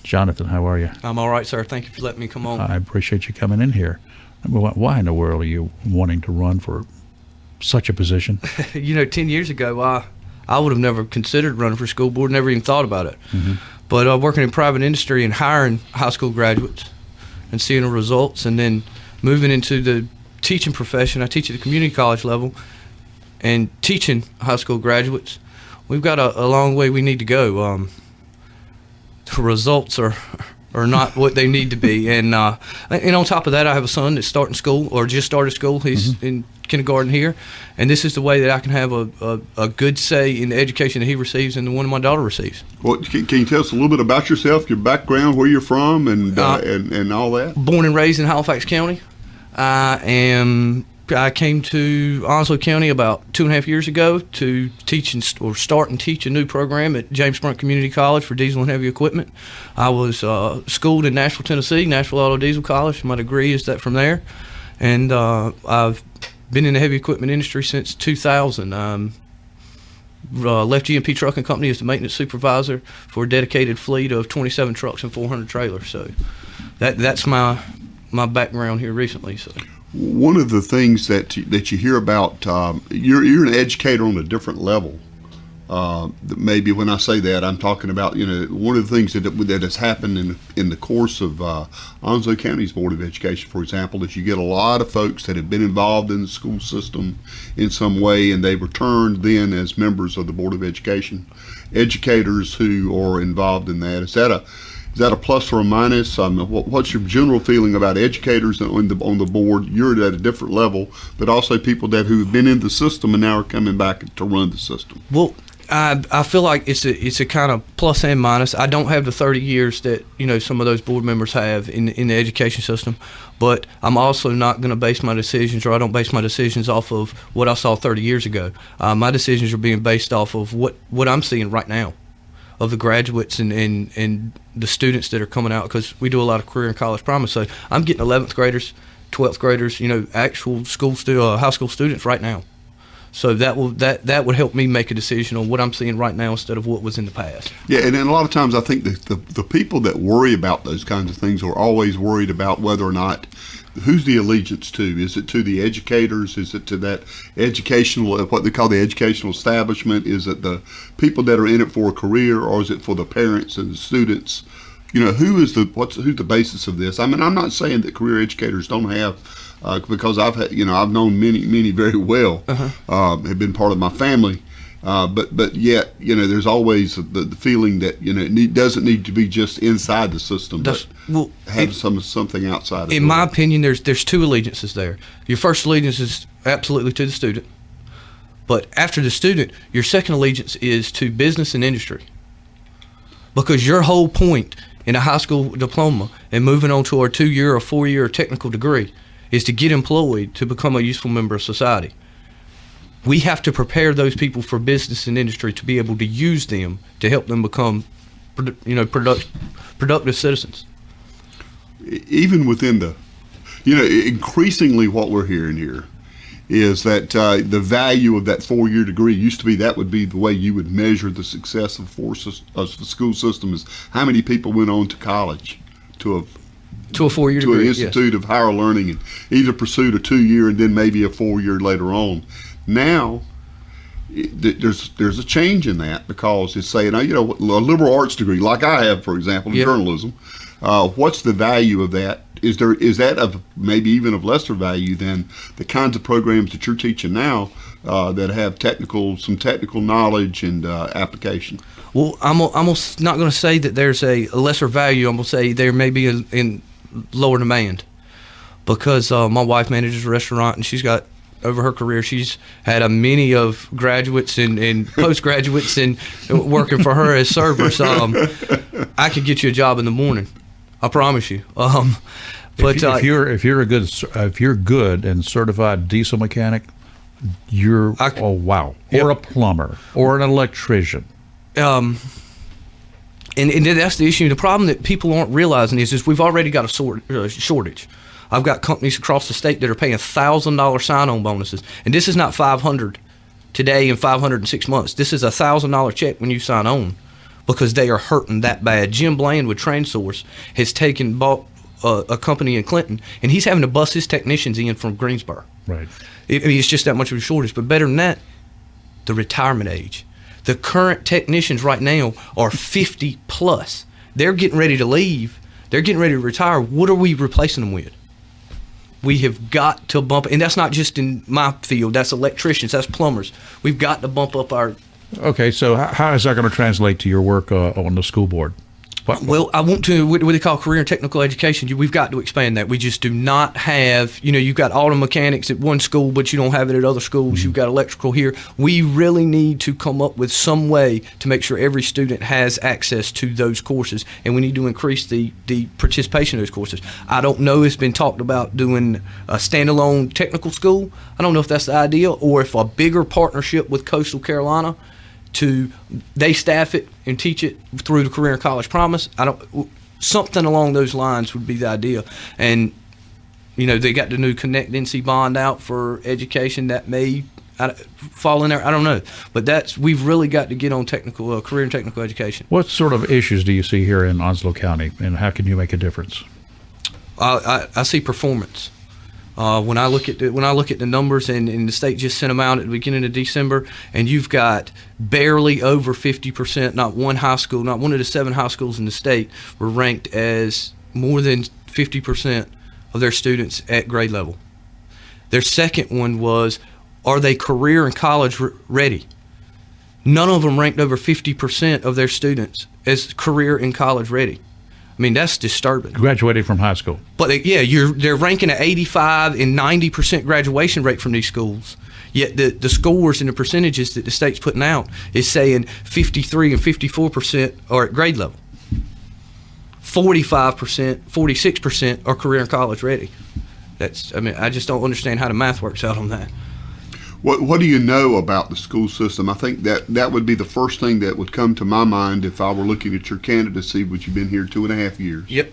Jonathan, how are you? I'm all right, sir. Thank you for letting me come on. I appreciate you coming in here. Why in the world are you wanting to run for such a position? 10 years ago, I would have never considered running for school board, never even thought about it. Mm-hmm. But working in private industry and hiring high school graduates and seeing the results, and then moving into the teaching profession. I teach at the community college level and teaching high school graduates. We've got a long way we need to go. The results are not what they need to be. And on top of that, I have a son that's starting school or just started school. He's in kindergarten here. And this is the way that I can have a good say in the education that he receives and the one my daughter receives. Well, can you tell us a little bit about yourself, your background, where you're from, and all that? Born and raised in Halifax County. I came to Onslow County about 2.5 years ago to start and teach a new program at James Brunt Community College for diesel and heavy equipment. I was schooled in Nashville, Tennessee, Nashville Auto Diesel College. My degree is from there. And I've been in the heavy equipment industry since 2000. Left GMP Trucking Company as the maintenance supervisor for a dedicated fleet of 27 trucks and 400 trailers. So that's my background here recently. So. One of the things that you hear about, you're an educator on a different level. Maybe when I say that, I'm talking about one of the things that has happened in the course of Onslow County's Board of Education, for example, is you get a lot of folks that have been involved in the school system in some way, and they returned then as members of the Board of Education, educators who are involved in that. Is that a plus or a minus? What's your general feeling about educators on the board? You're at a different level, but also people who've been in the system and now are coming back to run the system. Well, I feel like it's a kind of plus and minus. I don't have the 30 years that some of those board members have in the education system, but I'm also not going to base my decisions, or I don't base my decisions off of what I saw 30 years ago. My decisions are being based off of what I'm seeing right now, of the graduates and the students that are coming out, because we do a lot of career and college promise. So I'm getting 11th graders, 12th graders, actual high school students right now. So that would help me make a decision on what I'm seeing right now instead of what was in the past. Yeah, and a lot of times I think the people that worry about those kinds of things are always worried about whether or not, who's the allegiance to? Is it to the educators? Is it to that educational, what they call the educational establishment? Is it the people that are in it for a career, or is it for the parents and the students? Who's the basis of this? I mean, I'm not saying that career educators don't have, because I've known many very well, have been part of my family. But yet, there's always the feeling that it doesn't need to be just inside the system, but have something outside. In my opinion, there's two allegiances there. Your first allegiance is absolutely to the student, but after the student, your second allegiance is to business and industry, because your whole point in a high school diploma and moving on to our 2-year or 4-year technical degree is to get employed to become a useful member of society. We have to prepare those people for business and industry to be able to use them to help them become, productive citizens. Even within increasingly what we're hearing here is that the value of that 4-year degree used to be that would be the way you would measure the success of the school system, is how many people went on to college, to a 4-year degree, an institute of higher learning, and either pursued a 2-year and then maybe a 4-year later on. Now, there's a change in that, because it's saying, a liberal arts degree, like I have, for example, in journalism, what's the value of that? Is that of maybe even of lesser value than the kinds of programs that you're teaching now that have some technical knowledge and application? Well, I'm almost not going to say that there's a lesser value. I'm going to say there may be in lower demand, because my wife manages a restaurant, and she's got, over her career, she's had a many of graduates and postgraduates and working for her as servers. I could get you a job in the morning, I promise you. But if you're good and certified diesel mechanic, or a plumber or an electrician. And that's the issue. The problem that people aren't realizing is we've already got a shortage. I've got companies across the state that are paying $1,000 sign-on bonuses, and this is not $500 today and $500 in 6 months. This is a $1,000 check when you sign on, because they are hurting that bad. Jim Bland with TrainSource has bought a company in Clinton, and he's having to bus his technicians in from Greensboro. Right. I mean, it's just that much of a shortage. But better than that, the retirement age. The current technicians right now are 50 plus. They're getting ready to leave. They're getting ready to retire. What are we replacing them with? We have got to bump, and that's not just in my field. That's electricians. That's plumbers. We've got to bump up our. Okay, so how is that going to translate to your work on the school board? Well, I want to, what they call career and technical education. We've got to expand that. We just do not have, you've got auto mechanics at one school, but you don't have it at other schools. You've got electrical here. We really need to come up with some way to make sure every student has access to those courses, and we need to increase the participation in those courses. I don't know, it's been talked about doing a standalone technical school. I don't know if that's the idea, or if a bigger partnership with Coastal Carolina they staff it and teach it through the Career and College Promise. Something along those lines would be the idea. And they got the new Connect NC bond out for education that may fall in there. I don't know, but we've really got to get on technical career and technical education. What sort of issues do you see here in Onslow County, and how can you make a difference? I see performance. When I look at the numbers, and the state just sent them out at the beginning of December, and you've got barely over 50%. Not one of the 7 high schools in the state were ranked as more than 50% of their students at grade level. Their second one was, are they career and college ready? None of them ranked over 50% of their students as career and college ready. I mean, that's disturbing. Graduated from high school. But they're ranking at 85 and 90% graduation rate from these schools. Yet the scores and the percentages that the state's putting out is saying 53 and 54% are at grade level. 45%, 46% are career and college ready. I just don't understand how the math works out on that. What do you know about the school system? I think that would be the first thing that would come to my mind if I were looking at your candidacy, which you've been here 2.5 years. Yep.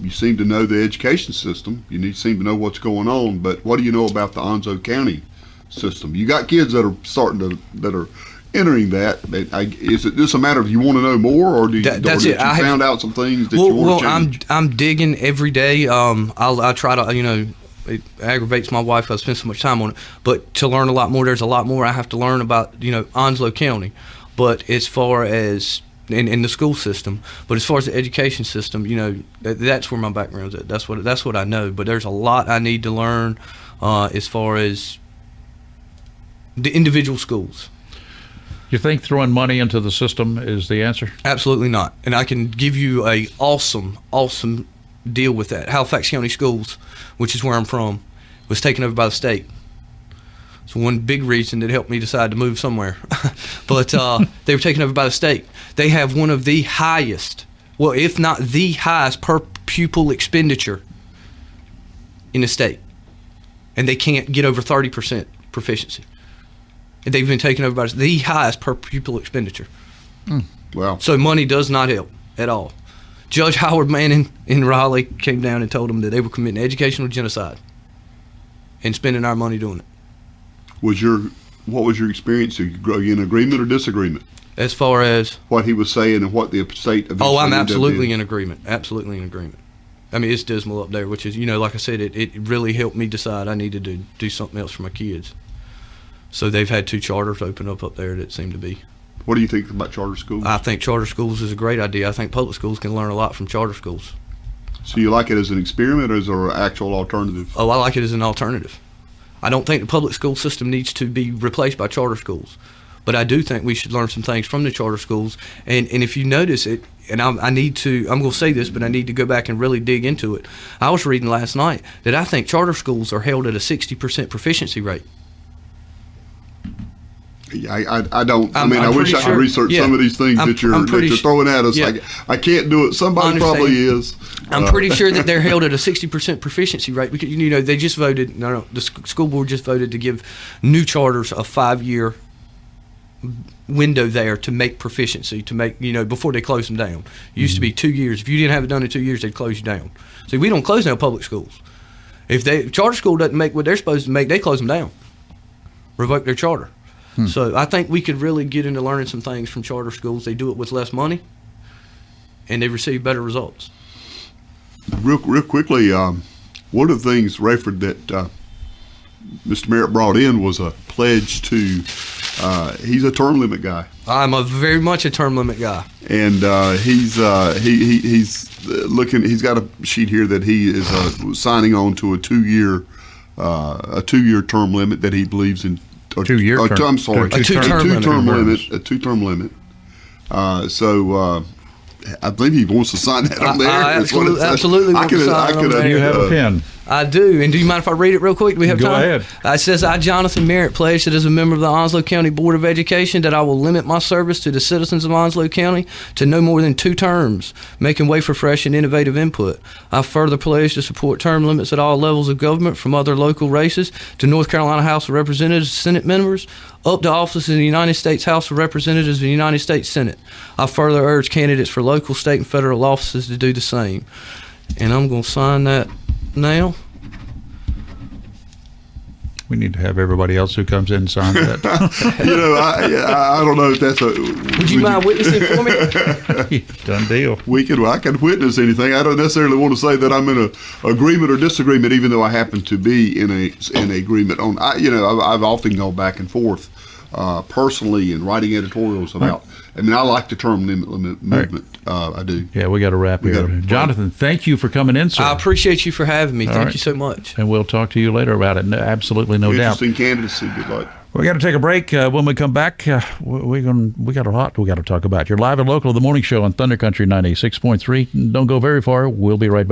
You seem to know the education system. You seem to know what's going on. But what do you know about the Onslow County system? You got kids that are entering that. Is it just a matter of you want to know more, or that's it? You found out some things that you want to change? I'm digging every day. I try to it aggravates my wife. I spend so much time on it, but to learn a lot more, there's a lot more I have to learn about Onslow County. But as far as in the school system, but as far as the education system, that's where my background's at. That's what I know. But there's a lot I need to learn as far as the individual schools. You think throwing money into the system is the answer? Absolutely not. And I can give you a awesome deal with that. Halifax County Schools, which is where I'm from, was taken over by the state. It's one big reason that helped me decide to move somewhere. But they were taken over by the state. They have one of the highest, well, if not the highest per pupil expenditure in the state. And they can't get over 30% proficiency. And they've been taken over by the highest per pupil expenditure. Wow. So money does not help at all. Judge Howard Manning in Raleigh came down and told them that they were committing educational genocide and spending our money doing it. What was your experience? Are you in agreement or disagreement? As far as what he was saying and what the state of I'm absolutely in agreement. Absolutely in agreement. I mean, it's dismal up there, which is, like I said, it really helped me decide I needed to do something else for my kids. So they've had 2 charters open up there that seem to be. What do you think about charter schools? I think charter schools is a great idea. I think public schools can learn a lot from charter schools. So you like it as an experiment or as an actual alternative? Oh, I like it as an alternative. I don't think the public school system needs to be replaced by charter schools. But I do think we should learn some things from the charter schools. And if you notice it, and I'm going to say this, but I need to go back and really dig into it. I was reading last night that I think charter schools are held at a 60% proficiency rate. I don't. I wish I could research some of these things that you're throwing at us. Yeah. I can't do it. Somebody probably is. I'm pretty sure that they're held at a 60% proficiency rate because they just voted. The school board just voted to give new charters a 5-year window there to make proficiency, to make before they close them down. It used to be 2 years. If you didn't have it done in 2 years, they'd close you down. See, we don't close down public schools. If charter school doesn't make what they're supposed to make, they close them down, revoke their charter. So I think we could really get into learning some things from charter schools. They do it with less money, and they receive better results. Real quickly, one of the things, Rayford, that Mr. Merritt brought in was a pledge to. He's a term limit guy, I'm very much a term limit guy. and he's looking. He's got a sheet here that he is signing on to a 2-year term limit that he believes in. 2-year term. I'm sorry, A two-term limit. A 2-term limit. So I believe he wants to sign that on there. I That's what it says. absolutely want to sign on there. You have a pen. I do. And do you mind if I read it real quick? Do we have Go time? ahead. It says, I, Jonathan Merritt, pledge that as a member of the Onslow County Board of Education that I will limit my service to the citizens of Onslow County to no more than 2 terms, making way for fresh and innovative input. I further pledge to support term limits at all levels of government, from other local races to North Carolina House of Representatives, Senate members, up to offices in the United States House of Representatives and the United States Senate. I further urge candidates for local, state, and federal offices to do the same. And I'm going to sign that now. We need to have everybody else who comes in sign that. I don't know if that's a. Would you mind witnessing for me? Done deal. I can witness anything. I don't necessarily want to say that I'm in a agreement or disagreement, even though I happen to be in a agreement on. I've often gone back and forth personally in writing editorials about. I mean, I like the term limit movement. I do. Yeah, we got to wrap here. Jonathan, thank you for coming in, sir. I appreciate you for having me. Thank right. you so much. And we'll talk to you later about it. No, absolutely, no doubt. Interesting candidacy. Good luck. We got to take a break. When we come back, we got a lot we got to talk about. You're live and local, the morning show on Thunder Country 96.3. Don't go very far. We'll be right back.